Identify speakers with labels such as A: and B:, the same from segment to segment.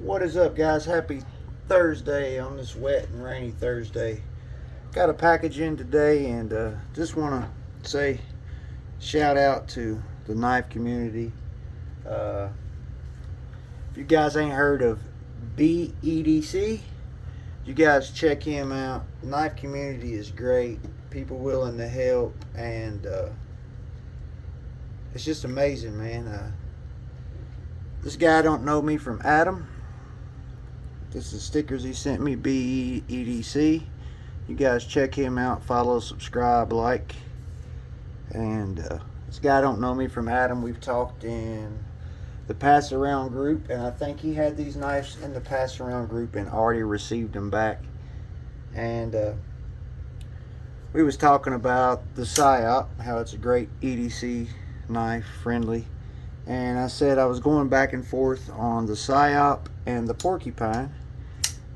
A: What is up, guys? Happy Thursday on this wet and rainy Thursday. Got a package in today, and just want to say shout out to the knife community. Uh, if you guys ain't heard of BEDC, you guys check him out. Knife community is great. People willing to help, and it's just amazing, man. This guy don't know me from Adam. This is stickers he sent me, BEDC. You guys check him out, follow, subscribe, like. And this guy don't know me from Adam. We've talked in the pass around group, and I think he had these knives in the pass around group and already received them back. And we was talking about the PSYOP, how it's a great EDC knife, friendly. And I said I was going back and forth on the PSYOP and the Porcupine.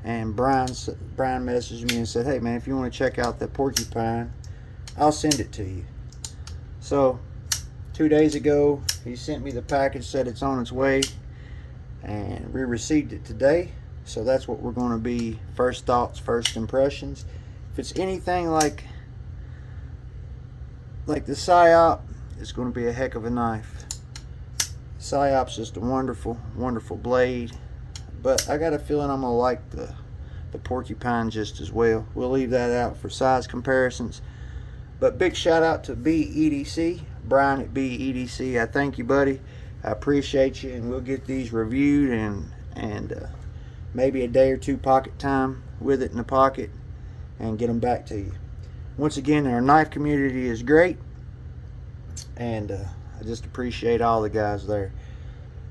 A: And Brian messaged me and said, hey man, if you want to check out that Porcupine, I'll send it to you. So 2 days ago, he sent me the package, said it's on its way, and we received it today. So that's what we're going to be, first thoughts, first impressions. If it's anything like the PSYOP, it's going to be a heck of a knife. PSYOP's just a wonderful, wonderful blade. But I got a feeling I'm going to like the Porcupine just as well. We'll leave that out for size comparisons. But big shout out to BEDC, Brian at BEDC. I thank you, buddy. I appreciate you, and we'll get these reviewed and maybe a day or two pocket time with it in the pocket and get them back to you. Once again, our knife community is great, and I just appreciate all the guys there.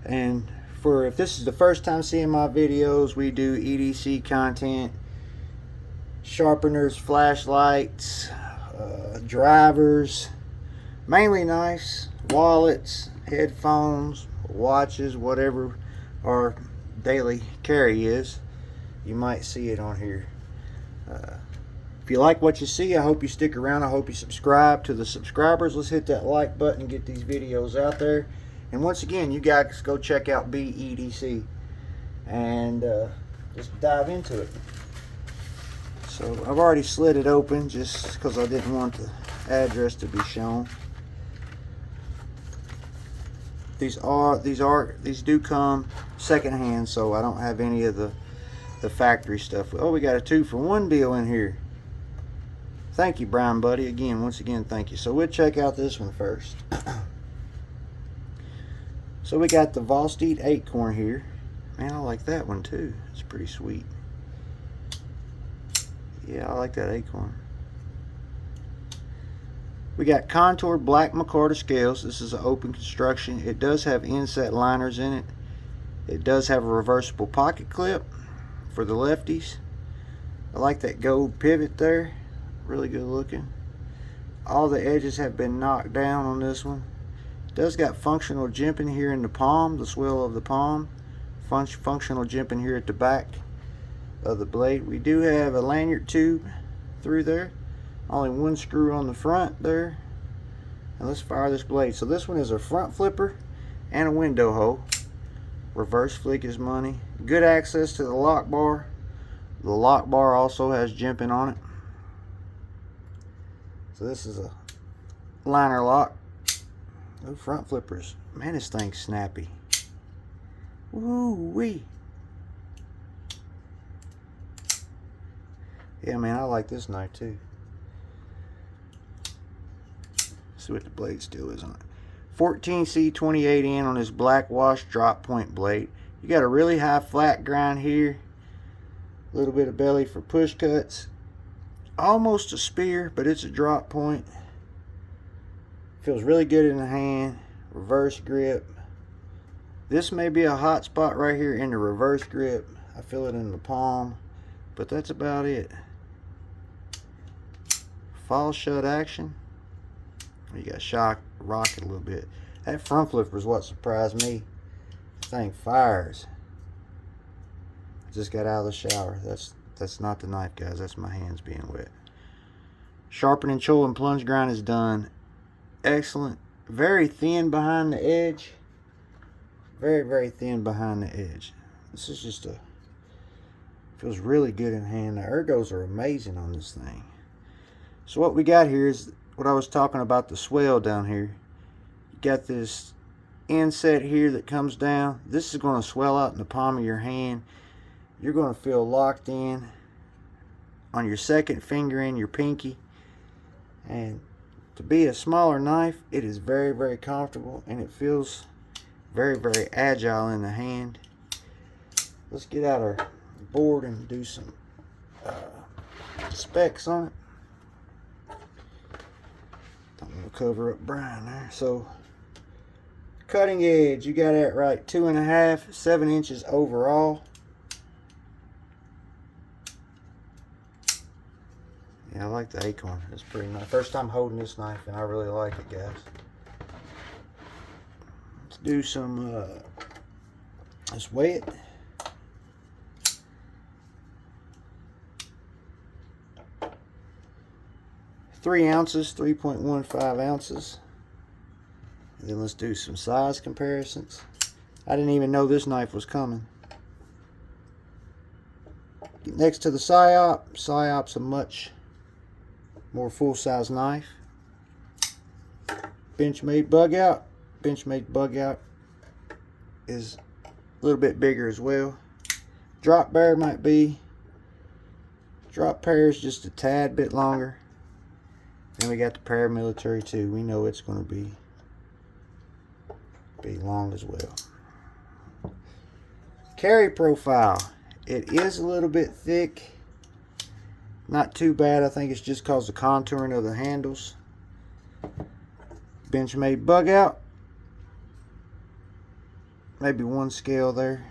A: And if this is the first time seeing my videos, we do EDC content, sharpeners, flashlights, drivers, mainly knives, wallets, headphones, watches, whatever our daily carry is. You might see it on here. If you like what you see, I hope you stick around. I hope you subscribe. To the subscribers, let's hit that like button and get these videos out there. And once again, you guys go check out BEDC and just dive into it. So I've already slid it open just because I didn't want the address to be shown. These do come secondhand, so I don't have any of the factory stuff. Oh, we got a 2-for-1 deal in here. Thank you, Brian, buddy. Once again, thank you. So we'll check out this one first. So we got the Vosteed Acorn here. Man, I like that one too. It's pretty sweet. Yeah, I like that Acorn. We got Contour Black Micarta scales. This is an open construction. It does have inset liners in it. It does have a reversible pocket clip for the lefties. I like that gold pivot there. Really good looking. All the edges have been knocked down on this one. It does got functional jimping here in the palm, the swell of the palm. Functional jimping here at the back of the blade. We do have a lanyard tube through there. Only one screw on the front there. And let's fire this blade. So this one is a front flipper and a window hole. Reverse flick is money. Good access to the lock bar. The lock bar also has jimping on it. So this is a liner lock. No front flippers. Man, this thing's snappy. Woo-wee. Yeah, man, I like this knife too. See what the blade still is on it. 14C28N on this black wash drop point blade. You got a really high flat grind here. A little bit of belly for push cuts. Almost a spear, but it's a drop point. Feels really good in the hand. Reverse grip. This may be a hot spot right here in the reverse grip. I feel it in the palm, but that's about it. Fall shut action. You got rock it a little bit. That front flipper is what surprised me. This thing fires. I just got out of the shower. That's not the knife, guys. That's my hands being wet. Sharpening choil and plunge grind is done. Excellent. Very thin behind the edge. Very, very thin behind the edge. This is just feels really good in hand. The ergos are amazing on this thing. So what we got here is what I was talking about, the swell down here. You got this inset here that comes down. This is going to swell out in the palm of your hand. You're going to feel locked in on your second finger and your pinky. And to be a smaller knife, it is very, very comfortable, and it feels very, very agile in the hand. Let's get out our board and do some specs on it. I'm going to cover up Brian there. So, cutting edge, you got that right. 2.5, 7 inches overall. Yeah, I like the Acorn. It's pretty nice. First time holding this knife, and I really like it, guys. Let's do some, let's weigh it. Three ounces, 3.15 ounces. And then let's do some size comparisons. I didn't even know this knife was coming. Next to the Psyop. Psyop's a much more full-size knife. Benchmade Bug Out. Benchmade Bug Out is a little bit bigger as well. Drop Bear might be. Drop Bear is just a tad bit longer. Then we got the Paramilitary 2. We know it's going to be long as well. Carry profile. It is a little bit thick. Not too bad. I think it's just because the contouring of the handles. Benchmade Bug Out. Maybe one scale there.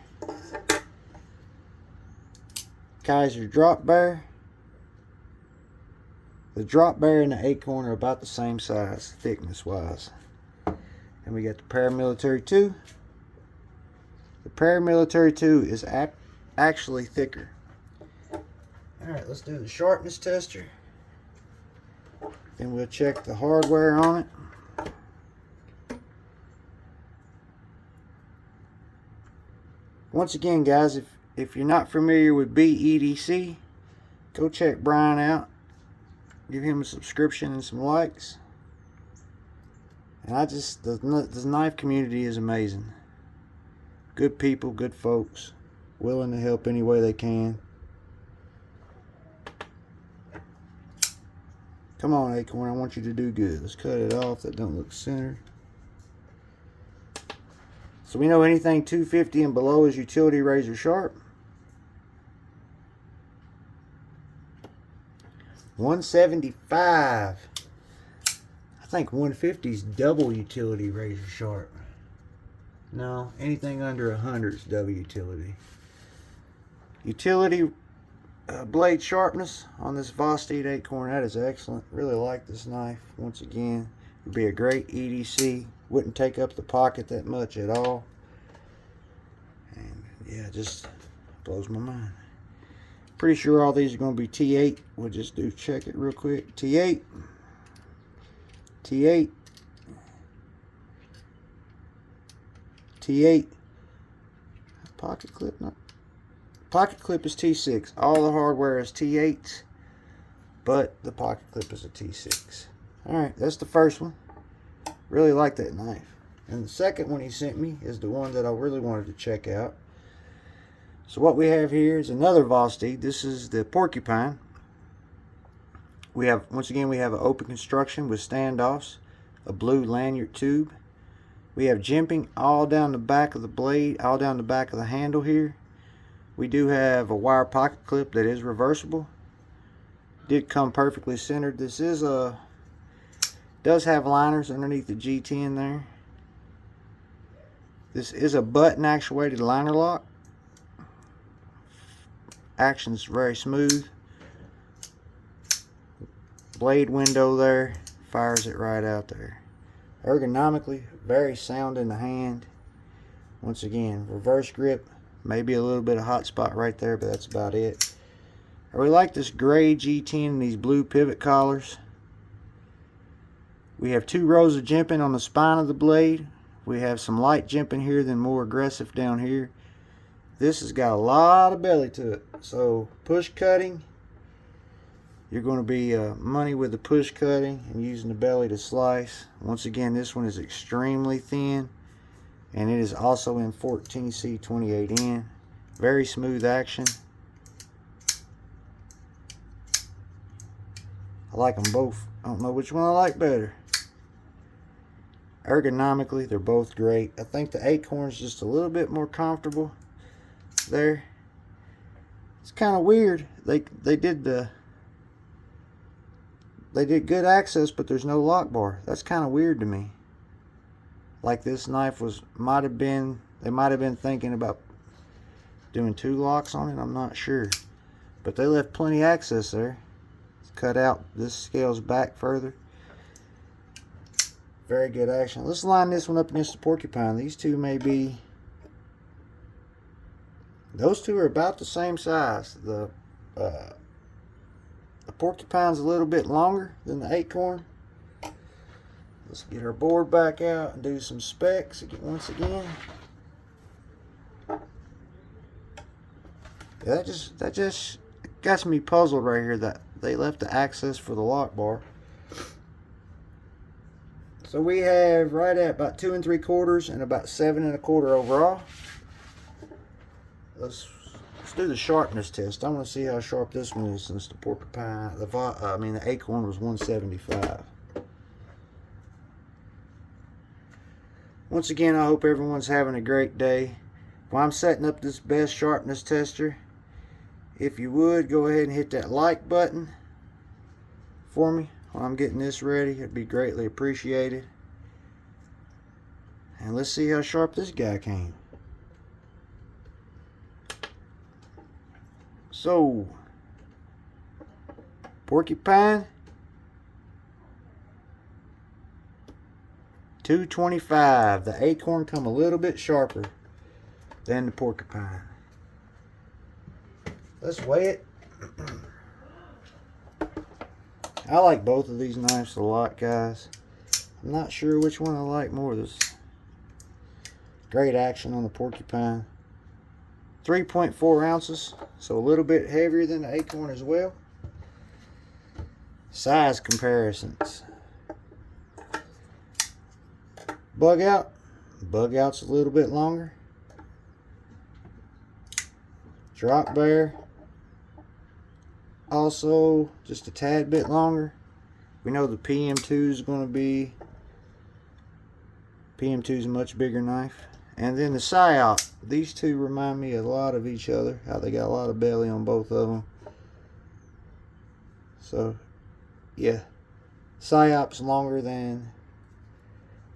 A: Kaiser Drop Bear. The Drop Bear and the Acorn are about the same size, thickness wise. And we got the Paramilitary 2. The Paramilitary 2 is actually thicker. Alright, let's do the sharpness tester. Then we'll check the hardware on it. Once again, guys, if you're not familiar with BEDC, go check Brian out. Give him a subscription and some likes. And the knife community is amazing. Good people, good folks, willing to help any way they can. Come on, Acorn, I want you to do good. Let's cut it off. That don't look centered. So we know anything 250 and below is utility razor sharp. 175. I think 150 is double utility razor sharp. No, anything under 100 is double utility. Utility blade sharpness on this Vosteed Acorn, that is excellent. Really like this knife. Once again, would be a great EDC. Wouldn't take up the pocket that much at all. And yeah, just blows my mind. Pretty sure all these are going to be T8. We'll just check it real quick. T8. T8. T8. Pocket clip, no. Pocket clip is T6. All the hardware is T8, but the pocket clip is a T6. Alright, that's the first one. Really like that knife. And the second one he sent me is the one that I really wanted to check out. So what we have here is another Vosteed. This is the Porcupine. We have, once again, we have an open construction with standoffs, a blue lanyard tube. We have jimping all down the back of the blade, all down the back of the handle here. We do have a wire pocket clip that is reversible. Did come perfectly centered. This is does have liners underneath the G10 there. This is a button actuated liner lock. Action's very smooth. Blade window there, fires it right out there. Ergonomically, very sound in the hand. Once again, reverse grip, maybe a little bit of hot spot right there, but that's about it. I really like this gray G10 and these blue pivot collars. We have 2 rows of jimping on the spine of the blade. We have some light jimping here, then more aggressive down here. This has got a lot of belly to it. So push cutting, you're going to be money with the push cutting and using the belly to slice. Once again, this one is extremely thin, and it is also in 14C28N. Very smooth action. I like them both. I don't know which one I like better. Ergonomically, they're both great. I think the Acorn's just a little bit more comfortable there. It's kind of weird. They did good access, but there's no lock bar. That's kind of weird to me. Like this knife they might have been thinking about doing 2 locks on it. I'm not sure, but they left plenty access there. It's cut out. This scales back further. Very good action. Let's line this one up against the Porcupine. These two may be, those two are about the same size. The Porcupine's a little bit longer than the Acorn. Let's get our board back out and do some specs once again. Yeah, that just got me puzzled right here that they left the access for the lock bar. So we have right at about 2 3/4 and about 7 1/4 overall. Let's do the sharpness test. I want to see how sharp this one is, since the Porcupine, the Acorn was 175. Once again, I hope everyone's having a great day. While I'm setting up this best sharpness tester, if you would, go ahead and hit that like button for me while I'm getting this ready. It'd be greatly appreciated. And let's see how sharp this guy came. So, Porcupine, 225. The Acorn come a little bit sharper than the Porcupine. Let's weigh it. I like both of these knives a lot, guys. I'm not sure which one I like more. This great action on the Porcupine. 3.4 ounces, so a little bit heavier than the Acorn as well. Size comparisons. Bug out's a little bit longer. Drop bear, also just a tad bit longer. We know the PM2 is going to be, PM2 is a much bigger knife. And then the Psyop, these two remind me a lot of each other, how they got a lot of belly on both of them. So yeah, Psyop's longer than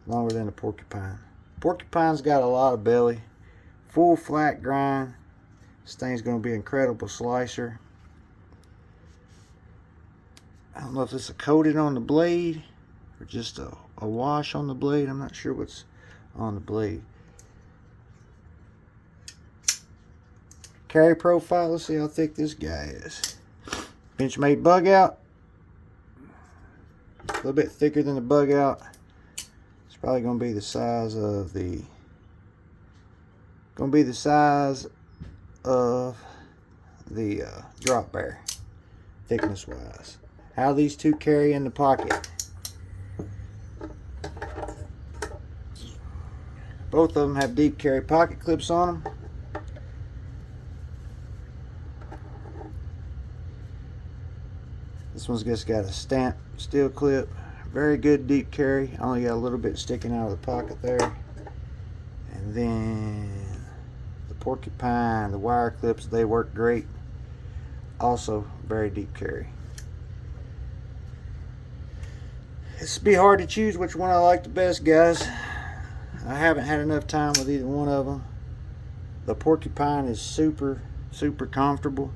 A: the Porcupine. Porcupine's got a lot of belly, full flat grind. This thing's going to be an incredible slicer. I don't know if this is coated on the blade or just a wash on the blade. I'm not sure what's on the blade. Carry profile, let's see how thick this guy is. Benchmade bug out, a little bit thicker than the bug out. It's probably going to be the size of the drop bear, thickness wise. How these two carry in the pocket. Both of them have deep carry pocket clips on them. This one's just got a stamp steel clip. Very good deep carry. Only got a little bit sticking out of the pocket there. And then the Porcupine, the wire clips, they work great. Also very deep carry. It's be hard to choose which one I like the best, guys. I haven't had enough time with either one of them. The Porcupine is super comfortable.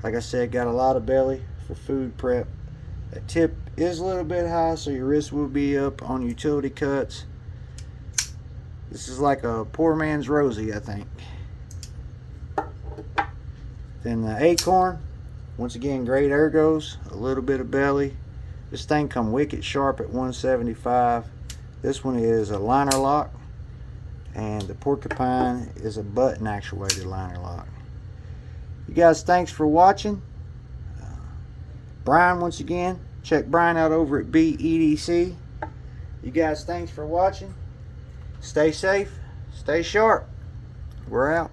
A: Like I said, got a lot of belly for food prep. That tip is a little bit high, so your wrist will be up on utility cuts. This is like a poor man's Rosie, I think. Then the Acorn, once again, great ergos, a little bit of belly. This thing come wicked sharp at 175. This one is a liner lock, and the Porcupine is a button actuated liner lock. You guys, thanks for watching. Brian, once again, check Brian out over at BEDC. You guys, thanks for watching. Stay safe, stay sharp. We're out.